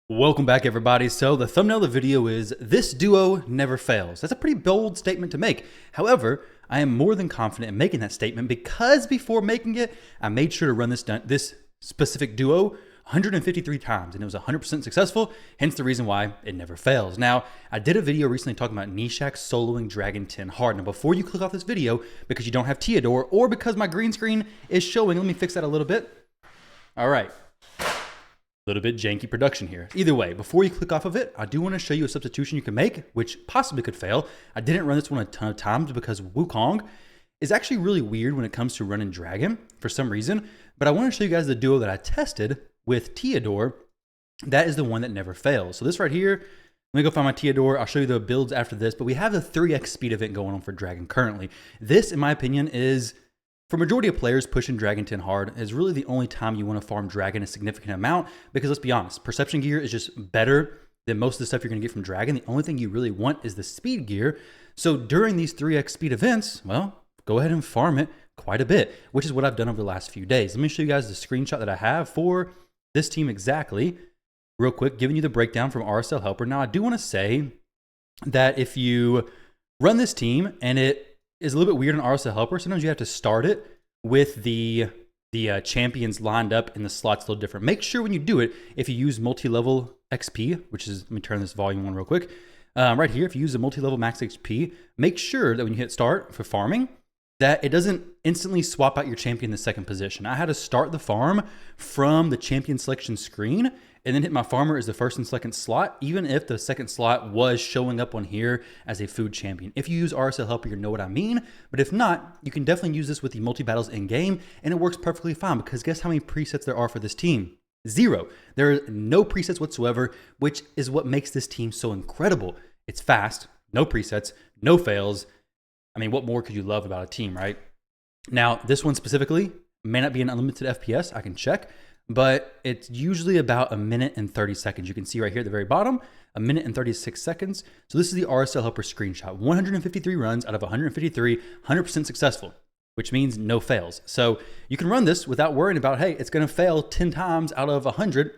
Welcome back, everybody. So the thumbnail of the video is "This duo never fails." That's a pretty bold statement to make. However, I am more than confident in making that statement because before making it, I made sure to run this specific duo 153 times, and it was 100% successful, hence the reason why it never fails. Now, I did a video recently talking about Nesek soloing Dragon 10 hard. Now, before you click off this video, because you don't have Teodor, or because my green screen is showing, let me fix that a little bit. All right. Little bit janky production here. Either way, before you click off of it, I do want to show you a substitution you can make, which possibly could fail. I didn't run this one a ton of times because Wukong is actually really weird when it comes to running Dragon for some reason, but I want to show you guys the duo that I tested with Teodor. That is the one that never fails. So this right here, let me go find my Teodor. I'll show you the builds after this, but we have the 3x speed event going on for Dragon currently. This, in my opinion, is, for majority of players, pushing Dragon 10 hard is really the only time you want to farm Dragon a significant amount, because let's be honest, Perception gear is just better than most of the stuff you're going to get from Dragon. The only thing you really want is the speed gear. So during these 3x speed events, well, go ahead and farm it quite a bit, which is what I've done over the last few days. Let me show you guys the screenshot that I have for this team exactly, real quick, giving you the breakdown from RSL Helper. Now, I do want to say that if you run this team and it is a little bit weird on RSL Helper, sometimes you have to start it with the champions lined up in the slots a little different. Make sure when you do it, if you use multi-level XP, which is, let me turn this volume on real quick. Right here, if you use the multi-level max XP, make sure that when you hit start for farming, that it doesn't instantly swap out your champion in the second position. I had to start the farm from the champion selection screen and then hit my farmer as the first and second slot, even if the second slot was showing up on here as a food champion. If you use RSL Helper, you know what I mean. But if not, you can definitely use this with the multi-battles in-game, and it works perfectly fine, because guess how many presets there are for this team? 0. There are no presets whatsoever, which is what makes this team so incredible. It's fast, no presets, no fails. I mean, what more could you love about a team, right? Now, this one specifically may not be an unlimited FPS. I can check, but it's usually about 1 minute and 30 seconds. You can see right here at the very bottom, 1 minute and 36 seconds. So this is the RSL Helper screenshot. 153 runs out of 153, 100% successful, which means no fails. So you can run this without worrying about, hey, it's going to fail 10 times out of 100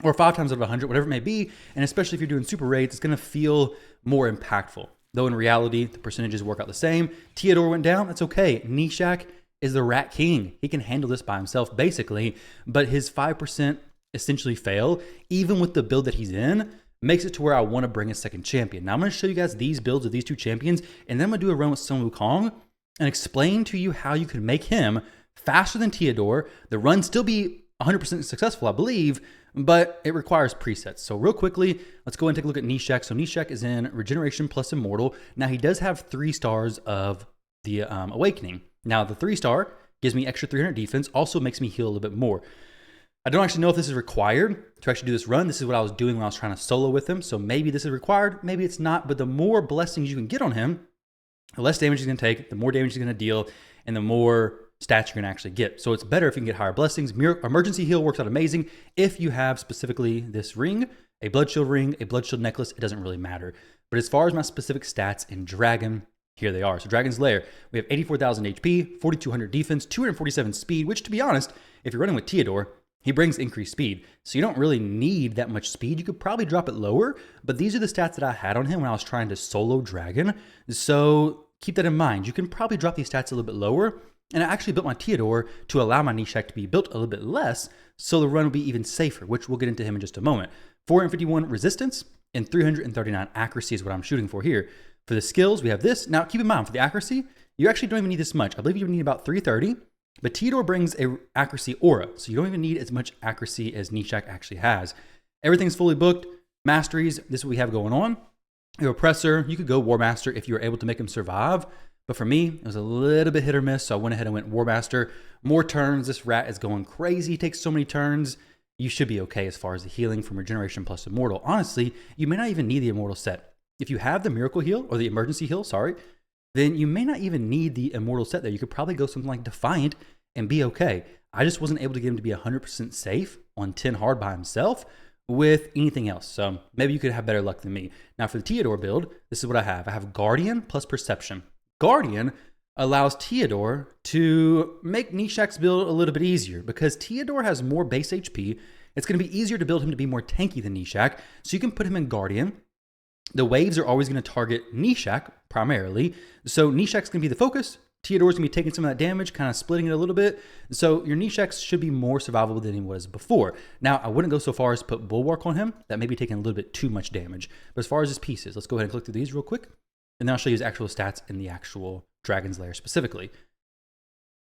or 5 times out of 100, whatever it may be. And especially if you're doing super raids, it's going to feel more impactful. Though in reality, the percentages work out the same. Teodor went down, that's okay. Nesek is the Rat King. He can handle this by himself, basically, but his 5% essentially fail, even with the build that he's in, makes it to where I want to bring a second champion. Now, I'm going to show you guys these builds of these two champions, and then I'm going to do a run with Sun Wukong and explain to you how you can make him faster than Teodor. The run still be 100% successful, I believe, but it requires presets. So real quickly, let's go and take a look at Nesek. So Nesek is in Regeneration plus Immortal. Now, he does have 3 stars of the Awakening. Now, the 3-star gives me extra 300 defense, also makes me heal a little bit more. I don't actually know if this is required to actually do this run. This is what I was doing when I was trying to solo with him. So maybe this is required, maybe it's not. But the more blessings you can get on him, the less damage he's going to take, the more damage he's going to deal, and the more stats you're going to actually get. So it's better if you can get higher blessings. Emergency heal works out amazing. If you have specifically this ring, a blood shield ring, a blood shield necklace, it doesn't really matter. But as far as my specific stats in Dragon, here they are. So Dragon's Lair, we have 84,000 HP, 4,200 defense, 247 speed, which, to be honest, if you're running with Teodor, he brings increased speed. So you don't really need that much speed. You could probably drop it lower, but these are the stats that I had on him when I was trying to solo Dragon. So keep that in mind. You can probably drop these stats a little bit lower. And I actually built my Teodor to allow my Nesek to be built a little bit less, so the run will be even safer, which we'll get into him in just a moment. 451 resistance and 339 accuracy is what I'm shooting for here. For the skills, we have this. Now, keep in mind, for the accuracy, you actually don't even need this much. I believe you need about 330, but Teodor brings a accuracy aura, so you don't even need as much accuracy as Nesek actually has. Everything's fully booked. Masteries, this is what we have going on. Your Oppressor, you could go War Master if you were able to make him survive, but for me, it was a little bit hit or miss, so I went ahead and went War Master. More turns. This rat is going crazy. He takes so many turns. You should be okay as far as the healing from Regeneration plus Immortal. Honestly, you may not even need the Immortal set. If you have the Miracle Heal, or the Emergency Heal, sorry, then you may not even need the Immortal set there. You could probably go something like Defiant and be okay. I just wasn't able to get him to be 100% safe on 10 hard by himself with anything else. So maybe you could have better luck than me. Now for the Teodor build, this is what I have. I have Guardian plus Perception. Guardian allows Teodor to make Nesek's build a little bit easier because Teodor has more base HP it's going to be easier to build him to be more tanky than Nesek. So you can put him in Guardian. The waves are always going to target Nesek primarily. So Nesek's going to be the focus. Teodor's going to be taking some of that damage, kind of splitting it a little bit. So your Nesek should be more survivable than he was before. Now, I wouldn't go so far as to put Bulwark on him. That may be taking a little bit too much damage. But as far as his pieces, let's go ahead and click through these real quick. And then I'll show you his actual stats in the actual Dragon's Lair specifically.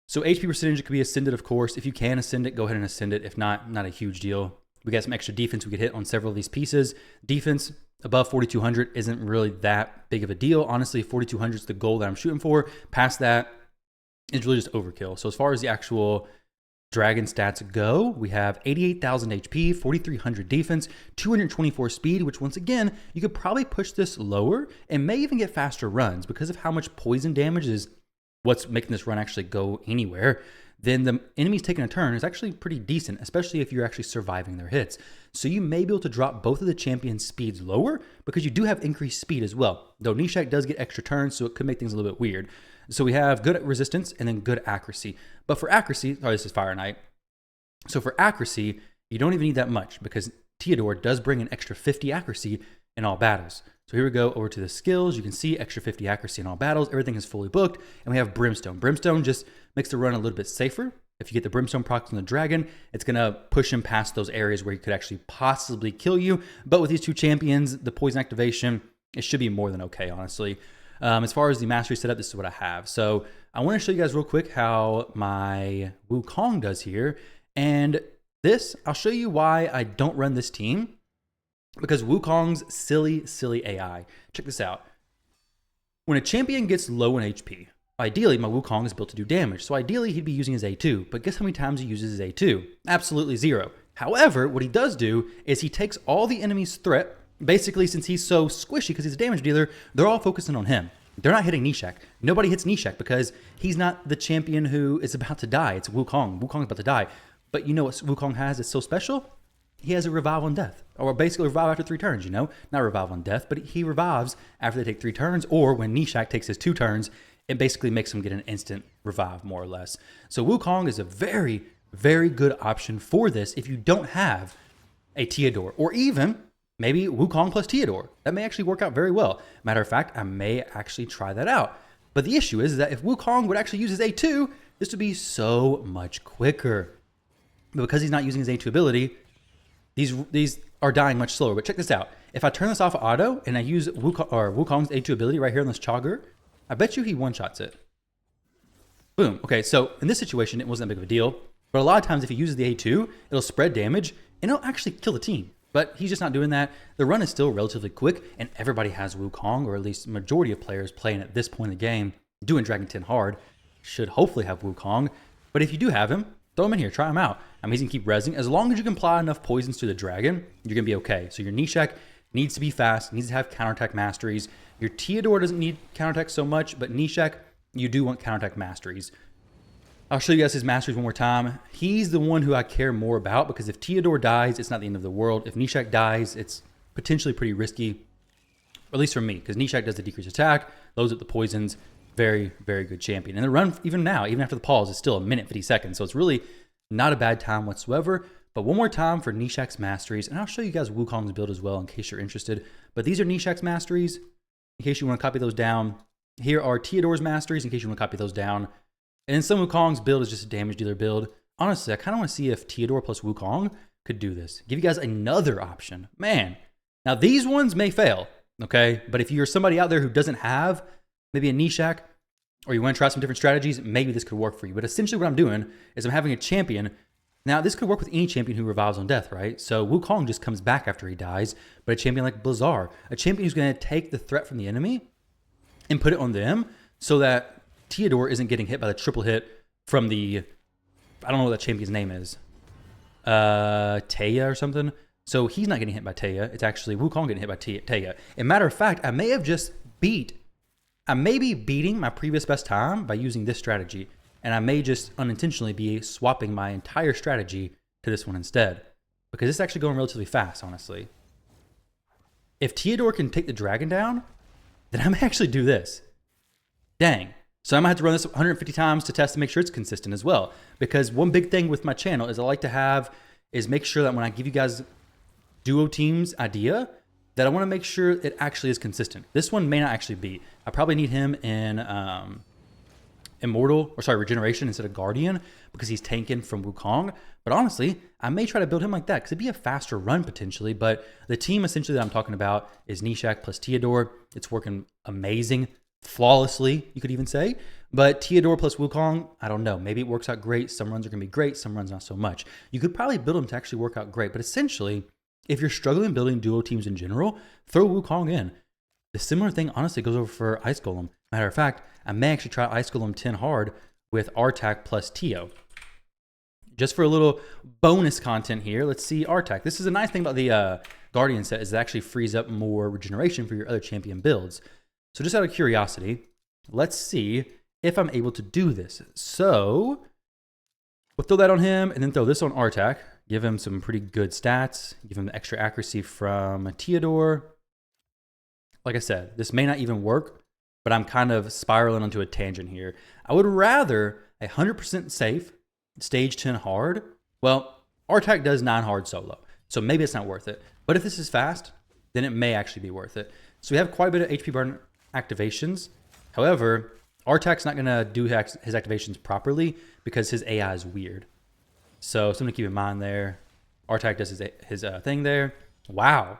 So HP percentage could be ascended, of course. If you can ascend it, go ahead and ascend it. If not, not a huge deal. We got some extra defense we could hit on several of these pieces. Defense above 4,200 isn't really that big of a deal. Honestly, 4,200 is the goal that I'm shooting for. Past that, it's really just overkill. So as far as the actual dragon stats go, we have 88,000 HP, 4,300 defense, 224 speed, which once again, you could probably push this lower and may even get faster runs because of how much poison damage is what's making this run actually go anywhere. Then the enemies taking a turn is actually pretty decent, especially if you're actually surviving their hits. So you may be able to drop both of the champions' speeds lower because you do have increased speed as well. Though Nesek does get extra turns, so it could make things a little bit weird. So we have good resistance and then good accuracy. But for accuracy, this is Fire Knight. So for accuracy, you don't even need that much because Teodor does bring an extra 50 accuracy in all battles. So here we go over to the skills. You can see extra 50 accuracy in all battles. Everything is fully booked. And we have Brimstone. Brimstone just makes the run a little bit safer. If you get the Brimstone proc on the dragon, it's going to push him past those areas where he could actually possibly kill you. But with these two champions, the poison activation, it should be more than okay, honestly. As far as the mastery setup, this is what I have. So I want to show you guys real quick how my Wukong does here. And this, I'll show you why I don't run this team. Because Wukong's silly AI. Check this out. When a champion gets low in HP, ideally my Wukong is built to do damage. So ideally he'd be using his A2. But guess how many times he uses his A2? Absolutely zero. However, what he does do is he takes all the enemy's threat. Basically, since he's so squishy because he's a damage dealer, they're all focusing on him. They're not hitting Nesek. Nobody hits Nesek because he's not the champion who is about to die. It's Wukong. Wukong's about to die. But you know what Wukong has that's so special? He has a revive on death, or basically revive after 3 turns, you know? Not revive on death, but he revives after they take 3 turns, or when Nesek takes his 2 turns, it basically makes him get an instant revive, more or less. So Wukong is a very, very good option for this if you don't have a Teodor, or even maybe Wukong plus Teodor. That may actually work out very well. Matter of fact, I may actually try that out. But the issue is that if Wukong would actually use his A2, this would be so much quicker. But because he's not using his A2 ability, these are dying much slower. But check this out. If I turn this off auto and I use Wukong's A2 ability right here on this Chogger, I bet you he one-shots it. Boom. Okay, so in this situation, it wasn't that big of a deal. But a lot of times if he uses the A2, it'll spread damage and it'll actually kill the team. But he's just not doing that. The run is still relatively quick and everybody has Wukong, or at least majority of players playing at this point in the game, doing Dragon 10 hard, should hopefully have Wukong. But if you do have him, throw him in here, try him out. I mean, he's going to keep rezzing. As long as you can apply enough poisons to the dragon, you're going to be okay. So your Nesek needs to be fast, needs to have counterattack masteries. Your Teodor doesn't need counterattack so much, but Nesek, you do want counterattack masteries. I'll show you guys his masteries one more time. He's the one who I care more about because if Teodor dies, it's not the end of the world. If Nesek dies, it's potentially pretty risky, at least for me, because Nesek does the decreased attack, loads up the poisons. Very, very good champion. And the run, even now, even after the pause, is still 1 minute 50 seconds. So it's really not a bad time whatsoever. But one more time for Nesek's masteries. And I'll show you guys Wukong's build as well in case you're interested. But these are Nesek's masteries in case you want to copy those down. Here are Teodor's masteries in case you want to copy those down. And then some Wukong's build is just a damage dealer build. Honestly, I kind of want to see if Teodor plus Wukong could do this. Give you guys another option. Man, now these ones may fail, okay? But if you're somebody out there who doesn't have maybe a Nesek, or you want to try some different strategies, maybe this could work for you. But essentially what I'm doing is I'm having a champion. Now, this could work with any champion who revives on death, right? So Wukong just comes back after he dies, but a champion like Blizzard, a champion who's going to take the threat from the enemy and put it on them so that Teodor isn't getting hit by the triple hit from the, I don't know what that champion's name is, Taya or something. So he's not getting hit by Taya. It's actually Wukong getting hit by Taya. And matter of fact, I may be beating my previous best time by using this strategy, and I may just unintentionally be swapping my entire strategy to this one instead, because it's actually going relatively fast, honestly. If Teodor can take the dragon down, then I may actually do this. Dang. So I might have to run this 150 times to test to make sure it's consistent as well, because one big thing with my channel is I like to have is make sure that when I give you guys duo teams idea, that I want to make sure it actually is consistent. This one may not actually be. I probably need him in Regeneration instead of Guardian because he's tanking from Wukong. But honestly, I may try to build him like that because it'd be a faster run potentially. But the team essentially that I'm talking about is Nesek plus Teodor. It's working amazing, flawlessly, you could even say. But Teodor plus Wukong, I don't know. Maybe it works out great. Some runs are going to be great. Some runs not so much. You could probably build them to actually work out great. But essentially, if you're struggling building duo teams in general, throw Wukong in. The similar thing honestly goes over for Ice Golem. Matter of fact, I may actually try Ice Golem 10 hard with Artak plus Teo. Just for a little bonus content here, let's see Artak. This is a nice thing about the Guardian set is it actually frees up more regeneration for your other champion builds. So just out of curiosity, let's see if I'm able to do this. So we'll throw that on him and then throw this on Artak. Give him some pretty good stats. Give him the extra accuracy from Teodor. Like I said, this may not even work, but I'm kind of spiraling onto a tangent here. I would rather 100% safe, stage 10 hard. Well, Artak does 9 hard solo, so maybe it's not worth it. But if this is fast, then it may actually be worth it. So we have quite a bit of HP burn activations. However, Artak's not going to do his activations properly because his AI is weird. So something to keep in mind there. Artak does his thing there. Wow.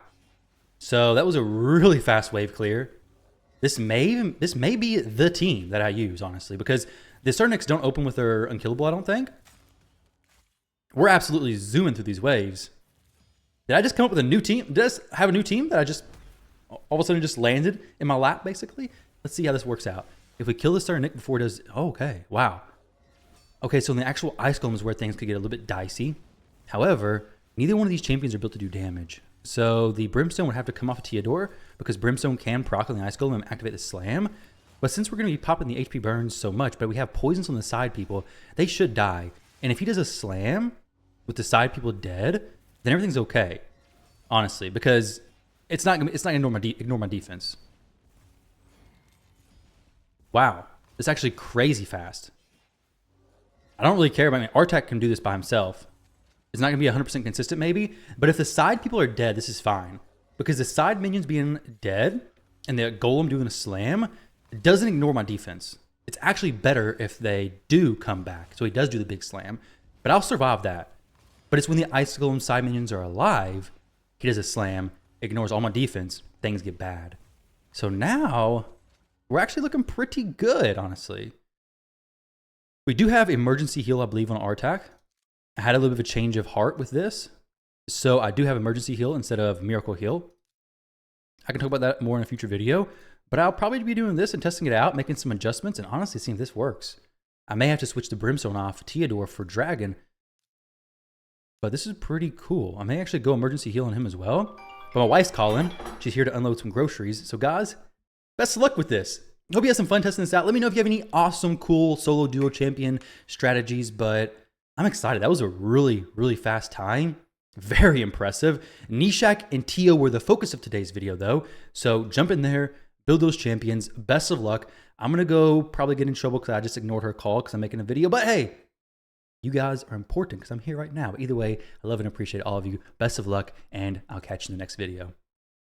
So that was a really fast wave clear. This may be the team that I use, honestly, because the Cernics don't open with their unkillable, I don't think. We're absolutely zooming through these waves. Did I just come up with a new team? Did I have a new team that I just all of a sudden just landed in my lap, basically? Let's see how this works out. If we kill the Cernic before it does... Oh, okay, wow. Okay, so in the actual Ice Golem is where things could get a little bit dicey. However, neither one of these champions are built to do damage. So the Brimstone would have to come off of Teodor because Brimstone can proc on the Ice Golem and activate the Slam. But since we're going to be popping the HP burns so much, but we have poisons on the side people, they should die. And if he does a Slam with the side people dead, then everything's okay, honestly, because it's not going to ignore my defense. Wow, it's actually crazy fast. I don't really care about Artak can do this by himself. It's not going to be 100% consistent maybe, but if the side people are dead, this is fine. Because the side minions being dead and the golem doing a slam doesn't ignore my defense. It's actually better if they do come back. So he does do the big slam, but I'll survive that. But it's when the ice golem side minions are alive, he does a slam, ignores all my defense, things get bad. So now we're actually looking pretty good, honestly. We do have emergency heal, I believe, on Artak. I had a little bit of a change of heart with this. So I do have emergency heal instead of miracle heal. I can talk about that more in a future video, but I'll probably be doing this and testing it out, making some adjustments, and honestly seeing if this works. I may have to switch the Brimstone off Teodor for Dragon, but this is pretty cool. I may actually go emergency heal on him as well. But my wife's calling. She's here to unload some groceries. So guys, best of luck with this. Hope you have some fun testing this out. Let me know if you have any awesome, cool solo duo champion strategies, but I'm excited. That was a really, really fast time. Very impressive. Nesek and Teo were the focus of today's video though. So jump in there, build those champions. Best of luck. I'm going to go probably get in trouble because I just ignored her call because I'm making a video. But hey, you guys are important because I'm here right now. But either way, I love and appreciate all of you. Best of luck, and I'll catch you in the next video.